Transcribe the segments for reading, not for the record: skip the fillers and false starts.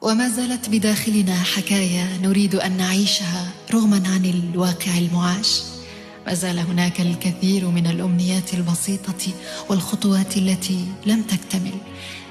وما زالت بداخلنا حكايا نريد أن نعيشها رغما عن الواقع المعاش. ما زال هناك الكثير من الأمنيات البسيطة والخطوات التي لم تكتمل،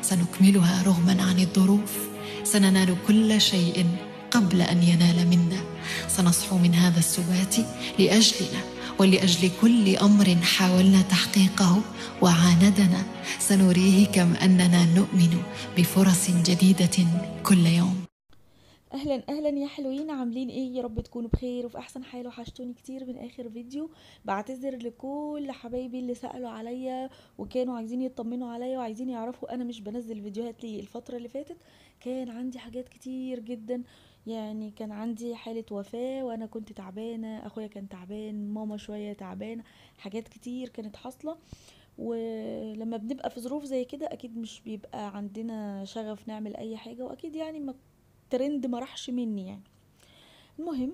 سنكملها رغما عن الظروف. سننال كل شيء قبل أن ينال منا. سنصحو من هذا السبات لأجلنا ولأجل كل أمر حاولنا تحقيقه وعاندنا. سنريه كم أننا نؤمن بفرص جديدة كل يوم. اهلا اهلا يا حلوين، عاملين ايه؟ يا رب تكونوا بخير وفي احسن حال. وحشتوني كتير من اخر فيديو. بعتذر لكل حبايبي اللي سألوا عليا وكانوا عايزين يطمنوا عليا وعايزين يعرفوا انا مش بنزل فيديوهات ليه. الفترة اللي فاتت كان عندي حاجات كتير جدا، يعني كان عندي حالة وفاة وانا كنت تعبانة، اخويا كان تعبان، ماما شوية تعبانة، حاجات كتير كانت حاصلة. ولما بنبقى في ظروف زي كده اكيد مش بيبقى عندنا شغف نعمل اي حاجة، واكيد يعني ما ترند ما راحش مني يعني. المهم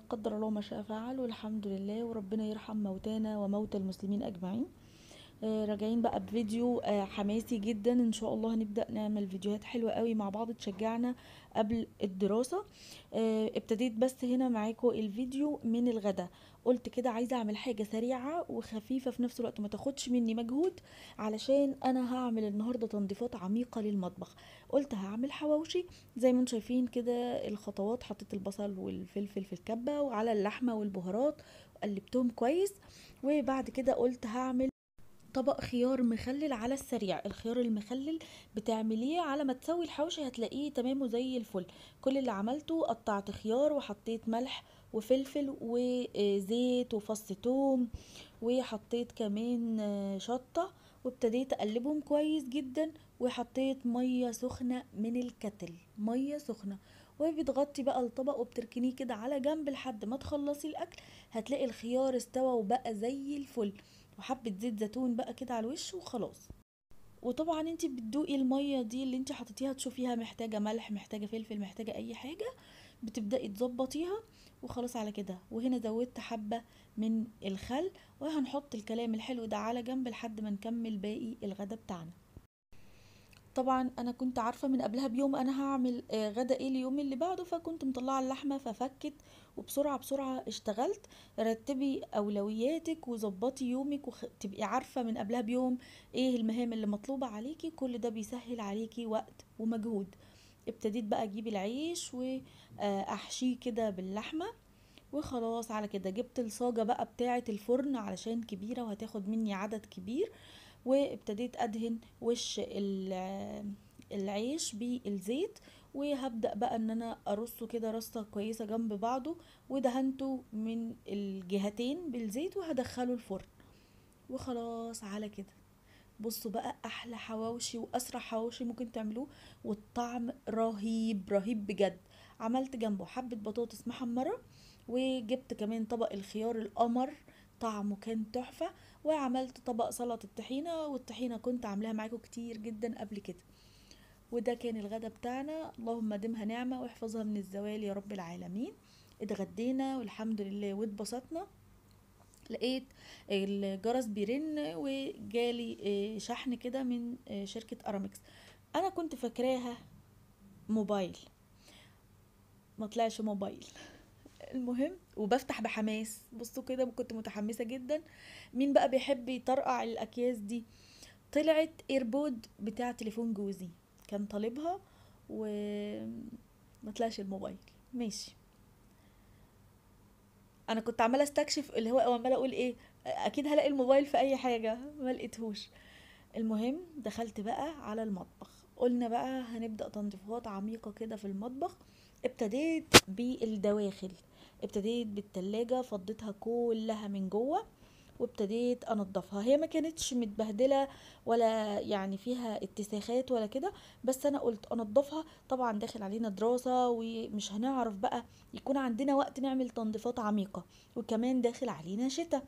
قدر الله ما شاء فعل، والحمد لله، وربنا يرحم موتانا وموتى المسلمين اجمعين. راجعين بقى بفيديو حماسي جدا، ان شاء الله هنبدأ نعمل فيديوهات حلوة قوي مع بعض تشجعنا قبل الدراسة. ابتديت بس هنا معاكم الفيديو من الغدا. قلت كده عايزة اعمل حاجة سريعة وخفيفة في نفس الوقت ما تاخدش مني مجهود، علشان انا هعمل النهاردة تنظيفات عميقة للمطبخ. قلت هعمل حواوشي زي ما انتم شايفين كده. الخطوات: حطيت البصل والفلفل في الكبة وعلى اللحمة والبهارات، قلبتهم كويس. وبعد كده قلت هعمل طبق خيار مخلل على السريع. الخيار المخلل بتعمليه على ما تسوي الحوشي هتلاقيه تمام وزي الفل. كل اللي عملته قطعت خيار وحطيت ملح وفلفل وزيت وفص توم، وحطيت كمان شطة، وابتديت اقلبهم كويس جدا. وحطيت مية سخنة من الكتل، مية سخنة، وبتغطي بقى الطبق وبتركنيه كده على جنب لحد ما تخلصي الاكل. هتلاقي الخيار استوى وبقى زي الفل، وحبة زيت زيتون بقى كده على الوش وخلاص. وطبعا انتي بتدوقي المية دي اللي انتي حطيتيها تشوفيها محتاجة ملح، محتاجة فلفل، محتاجة اي حاجة، بتبدأي تظبطيها وخلاص على كده. وهنا زودت حبة من الخل، وهنحط الكلام الحلو ده على جنب لحد ما نكمل باقي الغدا بتاعنا. طبعا انا كنت عارفه من قبلها بيوم انا هعمل غدا ايه اليوم اللي بعده، فكنت مطلعه اللحمه ففكت، وبسرعه بسرعه اشتغلت. رتبي اولوياتك وظبطي يومك وتبقي عارفه من قبلها بيوم ايه المهام اللي مطلوبه عليكي. كل ده بيسهل عليكي وقت ومجهود. ابتديت بقى اجيب العيش واحشيه كده باللحمه، وخلاص على كده. جبت الصاجة بقى بتاعة الفرن علشان كبيرة وهتاخد مني عدد كبير، وابتديت ادهن وش العيش بالزيت، وهبدأ بقى ان انا ارصه كده رصة كويسة جنب بعضه، ودهنته من الجهتين بالزيت وهدخله الفرن. وخلاص على كده. بصوا بقى، احلى حواوشي واسرع حواوشي ممكن تعملوه، والطعم رهيب رهيب بجد. عملت جنبه حبة بطاطس محمرة، وجبت كمان طبق الخيار القمر، طعمه كان تحفة. وعملت طبق سلطة الطحينة، والطحينة كنت عاملاها معاكم كتير جدا قبل كده. وده كان الغدا بتاعنا، اللهم دمها نعمة واحفظها من الزوال يا رب العالمين. اتغدينا والحمد لله واتبسطنا. لقيت الجرس بيرن وجالي شحن كده من شركة ارامكس. انا كنت فاكراها موبايل، ما طلعش موبايل. المهم وبفتح بحماس، بصوا كده كنت متحمسة جدا. مين بقى بيحب يطرقع الاكياس دي؟ طلعت ايربود بتاع تليفون جوزي، كان طالبها، وما طلعش الموبايل. ماشي. انا كنت عماله استكشف اللي هو، عماله اقول ايه، اكيد هلاقي الموبايل في اي حاجه، ما لقيتهوش. المهم دخلت بقى على المطبخ، قلنا بقى هنبدأ تنظيفات عميقة كده في المطبخ. ابتديت بالدواخل، ابتديت بالتلاجة، فضيتها كلها من جوه وابتديت انضفها. هي ما كانتش متبهدله ولا يعني فيها اتساخات ولا كده، بس انا قلت انضفها. طبعا داخل علينا دراسه ومش هنعرف بقى يكون عندنا وقت نعمل تنظيفات عميقه، وكمان داخل علينا شتاء.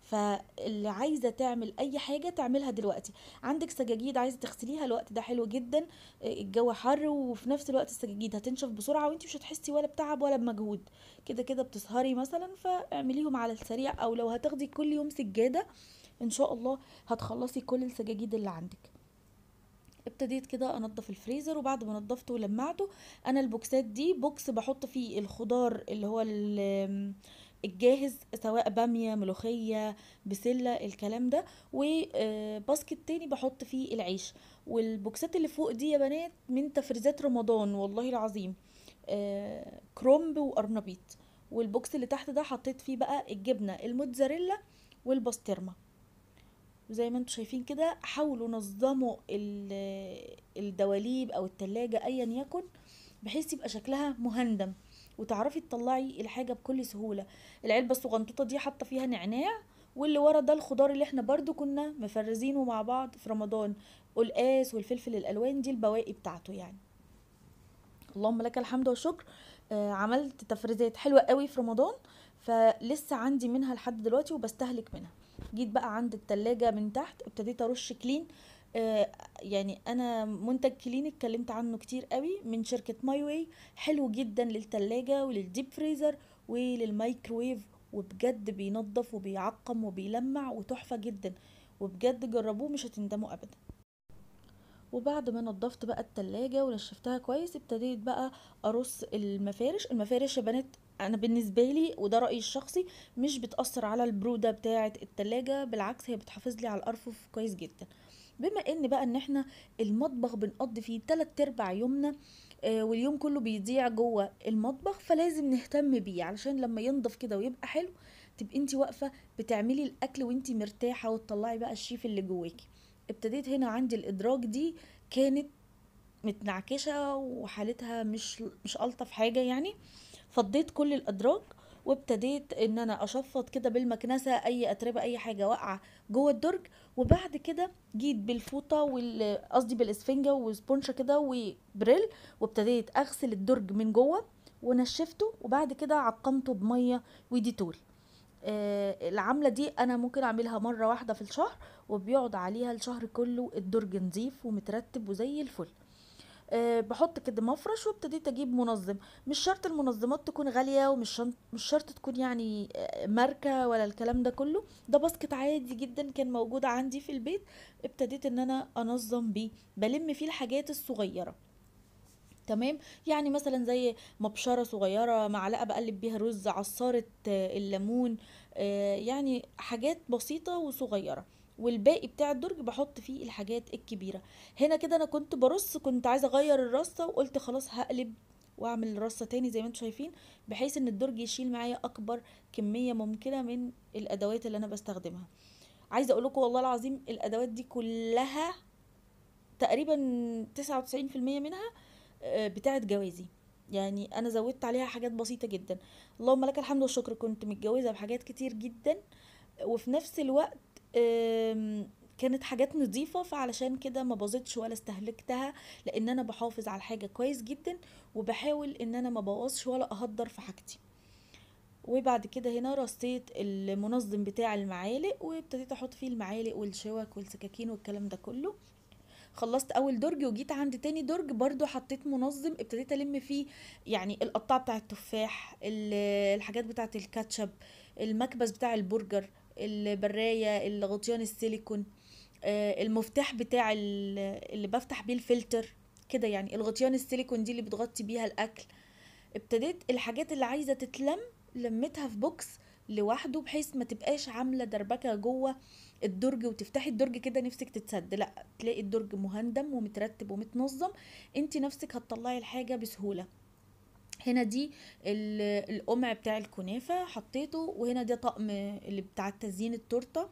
فاللي عايزه تعمل اي حاجه تعملها دلوقتي. عندك سجاجيد عايزه تغسليها، الوقت ده حلو جدا. الجو حر وفي نفس الوقت السجاجيد هتنشف بسرعه وانتي مش هتحسي ولا بتعب ولا بمجهود. كده كده بتسهري مثلا، فاعمليهم على السريع، او لو هتاخدي كل يوم سجاده ان شاء الله هتخلصي كل السجاجيد اللي عندك. ابتديت كده انضف الفريزر، وبعد ما نضفته ولمعته، انا البوكسات دي بوكس بحط فيه الخضار اللي هو الجاهز، سواء بامية، ملوخية، بسلة، الكلام ده، وباسكت تاني بحط فيه العيش. والبوكسات اللي فوق دي يا بنات من تفريزات رمضان والله العظيم، كرومب وقرنبيط. والبوكس اللي تحت ده حطيت فيه بقى الجبنة الموتزاريلا والبسطرمة. وزي ما انتم شايفين كده، حاولوا نظموا الدواليب او التلاجة ايا يكن، بحيث يبقى شكلها مهندم وتعرفي تطلعي الحاجة بكل سهولة. العلبة الصغنطوطة دي حاطة فيها نعناع، واللي ورا ده الخضار اللي احنا برضو كنا مفرزينه مع بعض في رمضان، قلقاس والفلفل الالوان، دي البواقي بتاعته يعني. اللهم لك الحمد والشكر. عملت تفريزات حلوة قوي في رمضان، فلسه عندي منها لحد دلوقتي وبستهلك منها. جيت بقى عند التلاجة من تحت، ابتديت ارش كلين. آه يعني انا منتج كلين اتكلمت عنه كتير قوي، من شركة ماي واي، حلو جدا للتلاجة وللديب فريزر وللمايكرويف، وبجد بينظف وبيعقم وبيلمع وتحفة جدا، وبجد جربوه مش هتندموا ابدا. وبعد ما نضفت بقى التلاجة ونشفتها كويس، ابتديت بقى ارص المفارش. المفارش يا بنات انا بالنسبة لي، وده رأيي الشخصي، مش بتأثر على البرودة بتاعة التلاجة، بالعكس هي بتحافظ لي على الارفف كويس جدا. بما ان بقى ان احنا المطبخ بنقضي فيه 3/4 يومنا، واليوم كله بيضيع جوه المطبخ، فلازم نهتم بيه علشان لما ينضف كده ويبقى حلو، تبقي انتي واقفة بتعملي الاكل وانتي مرتاحة، وتطلعي بقى الشيف اللي جواكي. ابتديت هنا عندي الادراج دي كانت متنعكشة وحالتها مش ألطف حاجة يعني. فضيت كل الأدراج، وابتديت ان انا اشفط كده بالمكنسة اي اتربة اي حاجة واقعة جوه الدرج. وبعد كده جيت بالفوطة قصدي بالاسفنجة وسبونشة كده وبريل، وابتديت اغسل الدرج من جوه ونشفته، وبعد كده عقمته بمية وديتول. العملة دي انا ممكن اعملها مرة واحدة في الشهر، وبيقعد عليها الشهر كله الدرج نظيف ومترتب وزي الفل. بحط كده مفرش، وابتديت اجيب منظم. مش شرط المنظمات تكون غالية، مش شرط تكون يعني ماركة ولا الكلام ده كله، ده باسكت عادي جدا كان موجود عندي في البيت. ابتديت ان انا انظم بيه، بلم فيه الحاجات الصغيرة. تمام. يعني مثلا زي مبشرة صغيرة، معلقة بقلب بيها رز، عصارة الليمون، يعني حاجات بسيطة وصغيرة. والباقي بتاع الدرج بحط فيه الحاجات الكبيرة. هنا كده انا كنت برص، كنت عايزة اغير الرصة، وقلت خلاص هقلب واعمل الرصة تاني زي ما انتم شايفين، بحيث ان الدرج يشيل معايا اكبر كمية ممكنة من الادوات اللي انا بستخدمها. عايزة اقولكم والله العظيم الادوات دي كلها تقريبا 99% منها بتاعت جوازي. يعني انا زودت عليها حاجات بسيطة جدا. اللهم لك الحمد والشكر، كنت متجوزة بحاجات كتير جدا، وفي نفس الوقت كانت حاجات نظيفة، فعلشان كده ما باظتش ولا استهلكتها، لان انا بحافظ على الحاجة كويس جدا، وبحاول ان انا ما بوظش ولا اهدر في حاجتي. وبعد كده هنا رصيت المنظم بتاع المعالق، وابتديت احط فيه المعالق والشوك والسكاكين والكلام ده كله. خلصت اول درج، وجيت عند تاني درج برضو حطيت منظم، ابتديت الم فيه يعني القطاع بتاع التفاح، الحاجات بتاعه الكاتشب، المكبس بتاع البرجر، البراية، الغطيان السيليكون، المفتاح بتاع اللي بفتح بيه الفلتر كده، يعني الغطيان السيليكون دي اللي بتغطي بيها الاكل. ابتديت الحاجات اللي عايزة تتلم لميتها في بوكس لوحده، بحيث ما تبقاش عاملة دربكة جوه الدرج، وتفتحي الدرج كده نفسك تتسد، لا تلاقي الدرج مهندم ومترتب ومتنظم، انت نفسك هتطلعي الحاجة بسهولة. هنا دي القمع بتاع الكنافة حطيته، وهنا ده طقم اللي بتاع تزيين التورتة.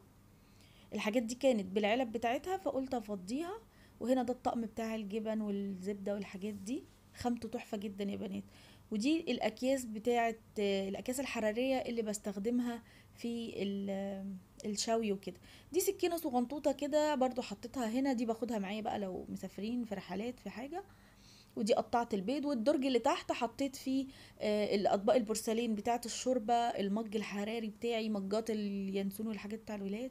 الحاجات دي كانت بالعلب بتاعتها، فقلت افضيها. وهنا ده الطقم بتاع الجبن والزبدة والحاجات دي، خامته تحفة جدا يا بنات. ودي الاكياس بتاعت الاكياس الحرارية اللي بستخدمها في الشوي وكده. دي سكينة صغنطوطة كده برضو حطيتها هنا، دي باخدها معايا بقى لو مسافرين في رحلات في حاجة. ودي قطعة البيض. والدرج اللي تحت حطيت فيه الاطباق البورسلين بتاعت الشوربة، المج الحراري بتاعي، مجات اليانسون والحاجات بتاع الولاد.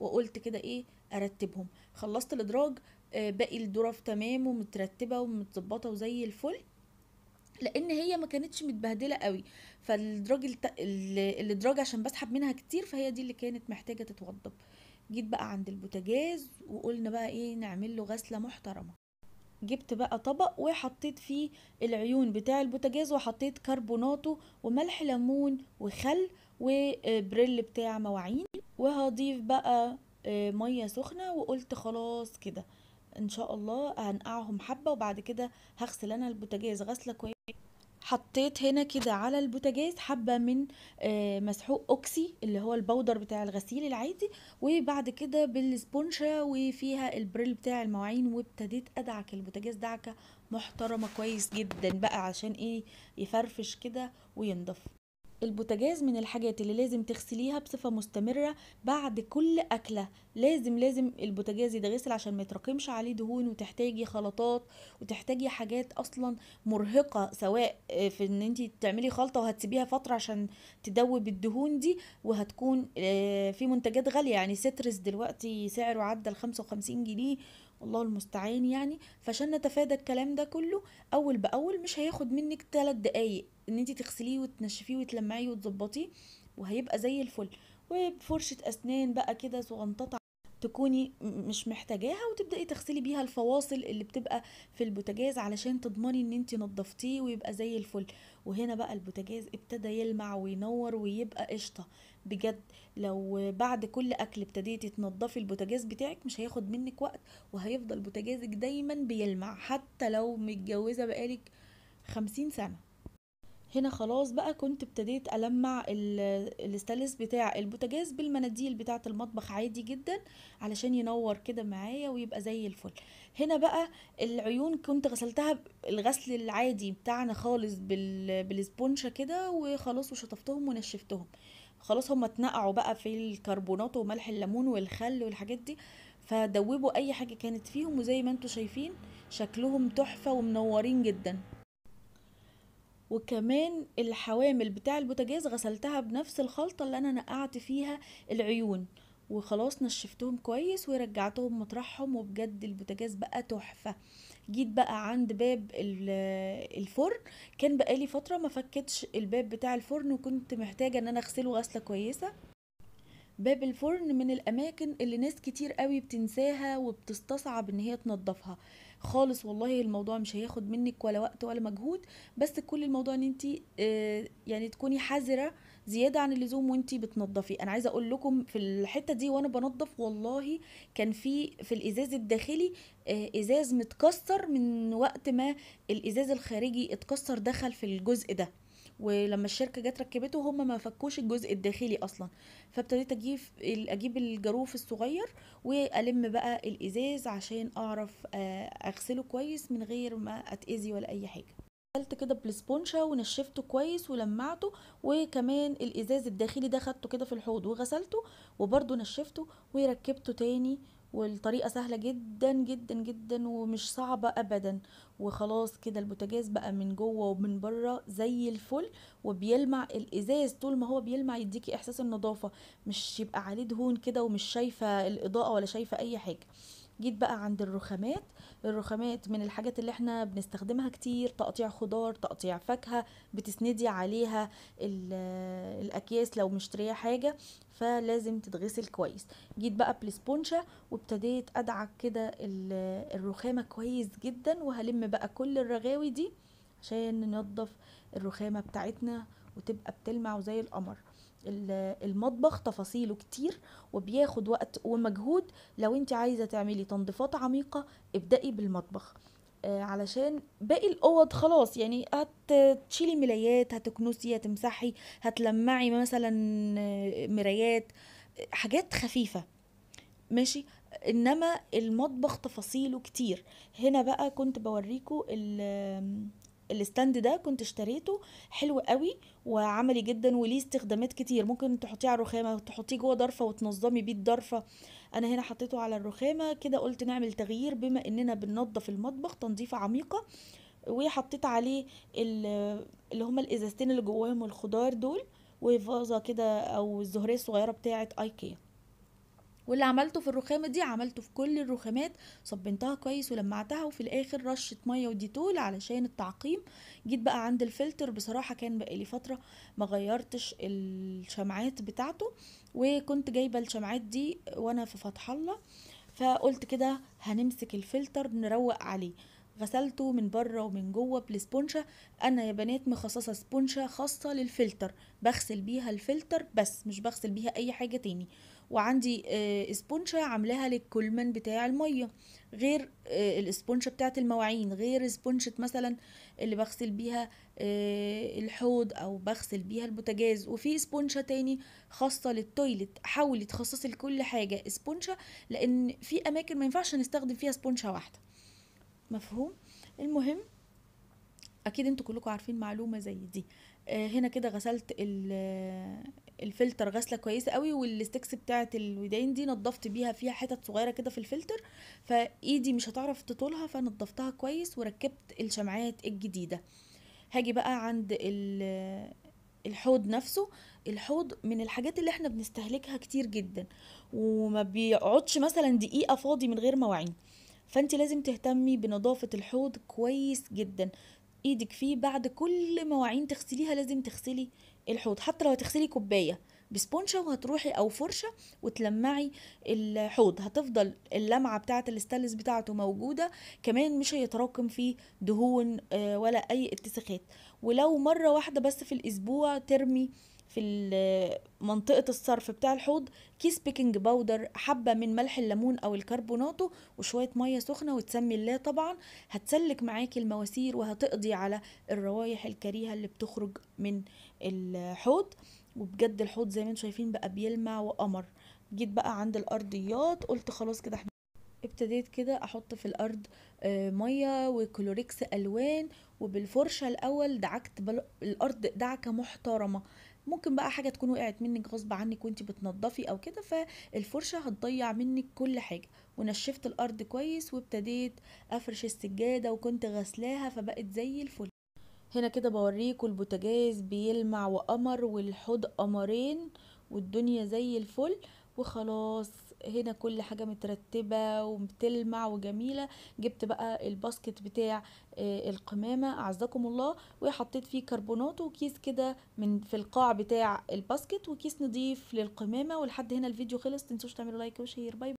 وقلت كده ايه ارتبهم. خلصت الادراج، باقي الظرف تمام ومترتبه ومتظبطه وزي الفل، لان هي ما كانتش متبهدله قوي. فالادراج الادراج عشان بسحب منها كتير، فهي دي اللي كانت محتاجه تتوضب. جيت بقى عند البوتاجاز وقلنا بقى ايه، نعمل له غسله محترمه. جبت بقى طبق وحطيت فيه العيون بتاع البوتاجاز، وحطيت كربوناتو وملح ليمون وخل وبريل بتاع مواعين، وهضيف بقى ميه سخنه. وقلت خلاص كده ان شاء الله هنقعهم حبه، وبعد كده هغسل انا البوتاجاز غسله كويس. حطيت هنا كده على البوتاجاز حبة من مسحوق اوكسي اللي هو البودر بتاع الغسيل العادي، وبعد كده بالسبونشة وفيها البريل بتاع المواعين، وابتديت ادعك البوتاجاز دعكة محترمة كويس جدا بقى عشان ايه، يفرفش كده وينضف. البوتاجاز من الحاجات اللي لازم تغسليها بصفة مستمرة بعد كل أكلة. لازم البوتاجاز يتغسل عشان ما يتراكمش عليه دهون، وتحتاجي خلطات وتحتاجي حاجات أصلا مرهقة، سواء في ان انتي تعملي خلطة وهتسيبيها فترة عشان تدوب الدهون دي، وهتكون في منتجات غالية. يعني سترس دلوقتي سعره عدى ال55 جنيه، الله المستعان يعني. فعشان نتفادى الكلام ده كله، اول باول مش هياخد منك 3 دقايق ان انتي تغسليه وتنشفيه وتلمعيه وتظبطيه، وهيبقى زي الفل. وبفرشة اسنان بقى كده صغنططة تكوني مش محتاجاها، وتبدأي تغسلي بيها الفواصل اللي بتبقى في البوتاجاز علشان تضمني ان انتي نضفتيه ويبقى زي الفل. وهنا بقى البوتاجاز ابتدى يلمع وينور ويبقى قشطة بجد. لو بعد كل اكل ابتديتي تنضفي البوتاجاز بتاعك مش هياخد منك وقت، وهيفضل بوتاجازك دايما بيلمع حتى لو متجوزة بقالك 50 سنة. هنا خلاص بقى كنت ابتديت ألمع الاستانلس بتاع البوتاجاز بالمناديل بتاعة المطبخ عادي جدا علشان ينور كده معايا ويبقى زي الفل. هنا بقى العيون كنت غسلتها الغسل العادي بتاعنا خالص بالسبونشة كده وخلاص، وشطفتهم ونشفتهم خلاص. هما اتنقعوا بقى في الكربونات وملح الليمون والخل والحاجات دي، فدوبوا اي حاجة كانت فيهم، وزي ما انتوا شايفين شكلهم تحفة ومنورين جدا. وكمان الحوامل بتاع البوتاجاز غسلتها بنفس الخلطة اللي انا نقعت فيها العيون، وخلاص نشفتهم كويس ورجعتهم مطرحهم، وبجد البوتاجاز بقى تحفة. جيت بقى عند باب الفرن، كان بقالي فترة ما فكتش الباب بتاع الفرن، وكنت محتاجة ان انا اغسله غسلة كويسة. باب الفرن من الاماكن اللي ناس كتير قوي بتنساها وبتستصعب ان هي تنظفها خالص. والله الموضوع مش هياخد منك ولا وقت ولا مجهود، بس كل الموضوع ان انتي يعني تكوني حذرة زيادة عن اللزوم وانتي بتنظفي. انا عايزة اقول لكم في الحتة دي وانا بنظف، والله كان في الازاز الداخلي ازاز متكسر من وقت ما الازاز الخارجي اتكسر دخل في الجزء ده، ولما الشركة جت ركبته هم ما فكوش الجزء الداخلي اصلا. فابتديت اجيب الجاروف الصغير والم بقى الازاز عشان اعرف اغسله كويس من غير ما اتاذي ولا اي حاجه. غسلت كده بالسبونشة ونشفته كويس ولمعته، وكمان الازاز الداخلي ده خدته كده في الحوض وغسلته وبرده نشفته وركبته تاني. والطريقة سهلة جدا جدا جدا ومش صعبة ابدا. وخلاص كده البوتاجاز بقى من جوه ومن بره زي الفل، وبيلمع الازاز طول ما هو بيلمع يديكي احساس النظافة، مش يبقى عليه دهون كده ومش شايفة الاضاءة ولا شايفة اي حاجة. جيت بقى عند الرخامات. الرخامات من الحاجات اللي احنا بنستخدمها كتير، تقطيع خضار، تقطيع فاكهة، بتسندي عليها الاكياس لو مشتريه حاجة، فلازم تتغسل كويس. جيت بقى بالسبونشة وابتديت ادعك كده الرخامة كويس جدا، وهلم بقى كل الرغاوي دي عشان ننضف الرخامة بتاعتنا وتبقى بتلمع زي القمر. المطبخ تفاصيله كتير وبياخد وقت ومجهود. لو انت عايزة تعملي تنظيفات عميقة ابدأي بالمطبخ، علشان باقي الاوض خلاص يعني هتشيلي ملايات، هتكنسي، هتمسحي، هتلمعي مثلا مرايات، حاجات خفيفة ماشي. انما المطبخ تفاصيله كتير. هنا بقى كنت بوريكو الستاند ده، كنت اشتريته حلو قوي وعملي جدا وليه استخدامات كتير. ممكن تحطيه على الرخامه، تحطيه جوه ضرفه وتنظمي بيه الضرفه. انا هنا حطيته على الرخامه كده، قلت نعمل تغيير بما اننا بننظف المطبخ تنظيفه عميقه. وحطيت عليه اللي هما الازازتين اللي جواهم الخضار دول، وفازه كده او الزهريه الصغيره بتاعه ايكيا. واللي عملته في الرخامة دي عملته في كل الرخامات، صبنتها كويس ولمعتها، وفي الاخر رشة مية وديتول علشان التعقيم. جيت بقى عند الفلتر، بصراحة كان بقالي فترة ما غيرتش الشمعات بتاعته، وكنت جايبة الشمعات دي وانا في فتح الله، فقلت كده هنمسك الفلتر نروق عليه. غسلته من بره ومن جوه بالسبونشة. انا يا بنات مخصصة سبونشة خاصة للفلتر، بغسل بيها الفلتر بس، مش بغسل بيها اي حاجة تاني. وعندي سبونشة عاملاها للكولمن بتاع المية، غير السبونشة بتاعت المواعين، غير سبونشة مثلا اللي بغسل بيها الحوض او بغسل بيها البوتاجاز. وفي سبونشة تاني خاصة للتويلت. حاولي تخصصي لكل حاجة سبونشة، لان في اماكن ما ينفعش نستخدم فيها سبونشة واحدة. مفهوم؟ المهم، اكيد انتوا كلكم عارفين معلومة زي دي. هنا كده غسلت الفلتر غسله كويسه قوي، والستكس بتاعه الودان دي نضفت بيها، فيها حتت صغيره كده في الفلتر، فايدي مش هتعرف تطولها، فنضفتها كويس وركبت الشمعات الجديده. هاجي بقى عند الحوض نفسه. الحوض من الحاجات اللي احنا بنستهلكها كتير جدا، وما بيقعدش مثلا دقيقه فاضي من غير مواعين، فانت لازم تهتمي بنظافه الحوض كويس جدا. ايدك فيه بعد كل مواعين تغسليها لازم تغسلي الحوض، حتى لو هتغسلي كوبايه بسبونشه وهتروحي او فرشه وتلمعي الحوض، هتفضل اللمعه بتاعه الاستانلس بتاعته موجوده، كمان مش هيتراكم فيه دهون ولا اي اتساخات. ولو مره واحده بس في الاسبوع ترمي في منطقة الصرف بتاع الحوض كيس بيكنج باودر، حبة من ملح الليمون او الكربوناتو، وشوية مية سخنة، وتسمي الله طبعا. هتسلك معاكي المواسير وهتقضي على الروايح الكريهة اللي بتخرج من الحوض. وبجد الحوض زي ما انتم شايفين بقى بيلمع وقمر. جيت بقى عند الارضيات، قلت خلاص كده احنا ابتديت كده احط في الارض ميه وكلوريكس الوان، وبالفرشه الاول دعكت الارض دعكه محترمه. ممكن بقى حاجه تكون وقعت منك غصب عنك وانتي بتنضفي او كده، فالفرشه هتضيع منك كل حاجه. ونشفت الارض كويس وابتديت افرش السجاده، وكنت غسلاها فبقت زي الفل. هنا كده بوريكوا البوتاجاز بيلمع وقمر، والحوض قمرين، والدنيا زي الفل. وخلاص هنا كل حاجة مترتبة وبتلمع وجميلة. جبت بقى الباسكت بتاع القمامة أعزكم الله، وحطيت فيه كربونات، وكيس كده من في القاع بتاع الباسكت، وكيس نضيف للقمامة. ولحد هنا الفيديو خلص، تنسوش تعملوا لايك وشير. باي.